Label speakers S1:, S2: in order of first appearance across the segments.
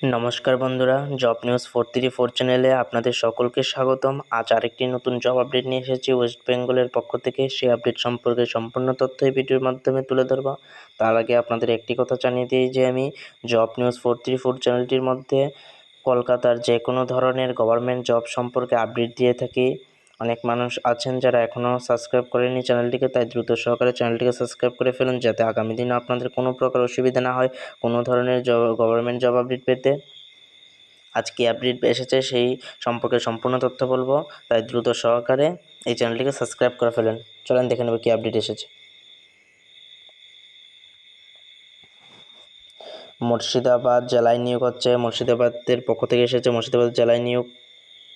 S1: নমস্কার বন্ধুরা, job news 434 চ্যানেলে আপনাদের সকলকে স্বাগতম। আজ আরেকটি নতুন জব আপডেট নিয়ে এসেছি ওয়েস্ট বেঙ্গলের পক্ষ থেকে। সেই আপডেট সম্পর্কে সম্পূর্ণ তথ্য এই ভিডিওর মাধ্যমে তুলে ধরব। তার আগে আপনাদের একটি কথা জানিয়ে দিই যে আমি জব নিউজ 434 চ্যানেলটির মধ্যে কলকাতার যে কোনো ধরনের গভর্নমেন্ট জব সম্পর্কে আপডেট দিয়ে থাকি। অনেক মানুষ আছেন যারা এখনও সাবস্ক্রাইব করেনি চ্যানেলটিকে, তাই দ্রুত সহকারে চ্যানেলটিকে সাবস্ক্রাইব করে ফেলুন, যাতে আগামী দিনে আপনাদের কোনো প্রকার অসুবিধা না হয় কোনো ধরনের গভর্নমেন্ট জব আপডেট পেতে। আজকে আপডেট এসেছে সেই সম্পর্কে সম্পূর্ণ তথ্য বলবো, তাই দ্রুত সহকারে এই চ্যানেলটিকে সাবস্ক্রাইব করে ফেলুন। চলেন দেখে নেব কী আপডেট এসেছে। মুর্শিদাবাদ জেলায় নিয়োগ হচ্ছে, মুর্শিদাবাদের পক্ষ থেকে এসেছে। মুর্শিদাবাদ জেলায় নিয়োগ,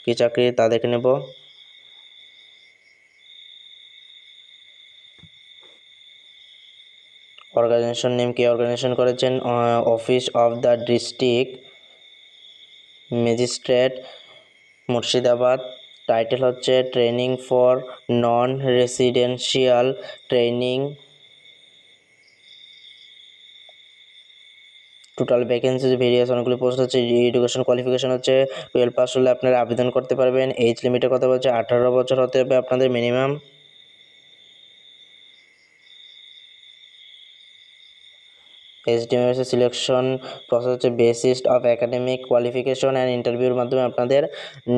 S1: কী চাকরি তা দেখে নেব। অর্গানাইজেশন নেম, কি অর্গানাইজেশন করেছেন? Office of the district magistrate Murshidabad. Title হচ্ছে training for non residential training. Total vacancy various অনেকগুলি পোস্ট হচ্ছে। এডুকেশন কোয়ালিফিকেশন হচ্ছে 12 পাস হলে আপনারা আবেদন করতে পারবেন। এজ লিমিটের কথা বলছে 18 বছর হতে হবে আপনাদের মিনিমাম। এসডিএমএস সিলেকশন প্রসেস হচ্ছে basis of academic qualification and ইন্টারভিউর মাধ্যমে আপনাদের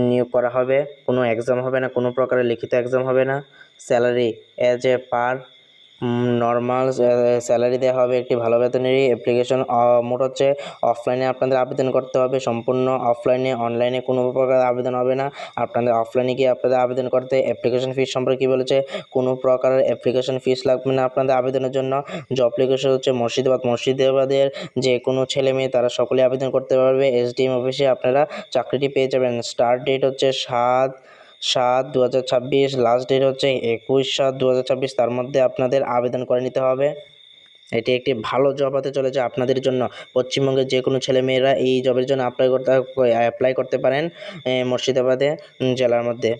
S1: নিয়োগ করা হবে। কোনো এক্সাম হবে না, কোনো প্রকারের লিখিত এক্সাম হবে না। Salary as a per normal salary দেওয়া হবে একটি ভালো বেতনেরই। অ্যাপ্লিকেশন মোড হচ্ছে অফলাইনে আপনাদের আবেদন করতে হবে, সম্পূর্ণ অফলাইনে। অনলাইনে কোনো প্রকার আবেদন হবে না, আপনাদের অফলাইনে গিয়ে আপনাদের আবেদন করতে। অ্যাপ্লিকেশন ফিস সম্পর্কে কী বলেছে? কোনো প্রকারের অ্যাপ্লিকেশন ফিস লাগবে না আপনাদের আবেদনের জন্য। জব লোকেশন হচ্ছে মুর্শিদাবাদের যে কোনো ছেলে মেয়ে তারা সকলে আবেদন করতে পারবে। এসডিএম অফিসে আপনারা চাকরিটি পেয়ে যাবেন। স্টার্ট ডেট হচ্ছে 7/7/2026, লাস্ট ডেট হচ্ছে 21/7/2026। তার মধ্যে আপনাদের আবেদন করে নিতে হবে। এটি একটি ভালো জব হতে চলেছে আপনাদের জন্য। পশ্চিমবঙ্গের যে কোনো ছেলেমেয়েরা এই জবের জন্য অ্যাপ্লাই করতে পারেন মুর্শিদাবাদে জেলার মধ্যে।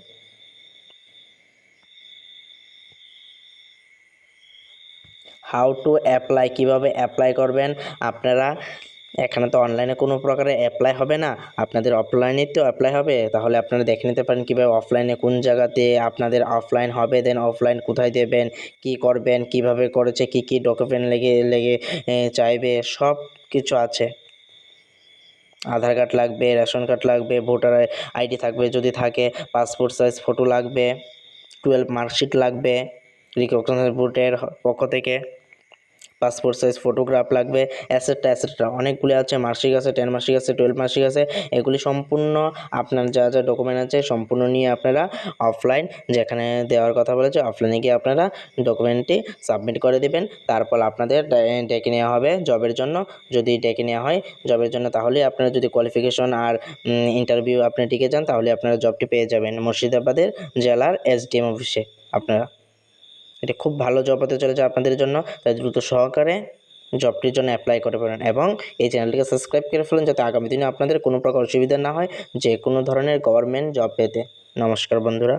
S1: হাউ টু অ্যাপ্লাই, কীভাবে অ্যাপ্লাই করবেন আপনারা? এখানে তো অনলাইনে কোনো প্রকারের অ্যাপ্লাই হবে না, আপনাদের অফলাইনেই তো অ্যাপ্লাই হবে। তাহলে আপনারা দেখে নিতে পারেন কীভাবে অফলাইনে কোন জায়গাতে আপনাদের অফলাইন হবে, দেন অফলাইন কোথায় দেবেন, কি করবেন, কিভাবে করেছে, কি কি ডকুমেন্ট লেগে চাইবে, সব কিছু আছে। আধার কার্ড লাগবে, রেশন কার্ড লাগবে, ভোটার আইডি থাকবে যদি থাকে, পাসপোর্ট সাইজ ফটো লাগবে, 12 মার্কশিট লাগবে রিকগনাইজড বোর্ডের পক্ষ থেকে, পাসপোর্ট সাইজ ফটোগ্রাফ লাগবে, অ্যাসেট্রা অনেকগুলি আছে। মার্কশিট আছে, 10 মার্কশিট আছে, 12 মার্কশিট আছে। এগুলি সম্পূর্ণ আপনার যা যা ডকুমেন্ট আছে সম্পূর্ণ নিয়ে আপনারা অফলাইন যেখানে দেওয়ার কথা বলেছে অফলাইনে গিয়ে আপনারা ডকুমেন্টটি সাবমিট করে দেবেন। তারপর আপনাদের ডেকে নেওয়া হবে জবের জন্য। যদি ডেকে নেওয়া হয় জবের জন্য, তাহলে আপনারা যদি কোয়ালিফিকেশন আর ইন্টারভিউ আপনি টিকে যান, তাহলে আপনারা জবটি পেয়ে যাবেন মুর্শিদাবাদের জেলার এসডিএম অফিসে আপনারা। এটা খুব ভালো জব হতে চলেছে আপনাদের জন্য, তাই দ্রুত সহকারে জবটির জন্য অ্যাপ্লাই করে পারেন এবং এই চ্যানেলটিকে সাবস্ক্রাইব করে ফেলুন, যাতে আগামী দিনে আপনাদের কোনো প্রকার অসুবিধা না হয় যে কোনো ধরনের গভর্নমেন্ট জব পেতে। নমস্কার বন্ধুরা।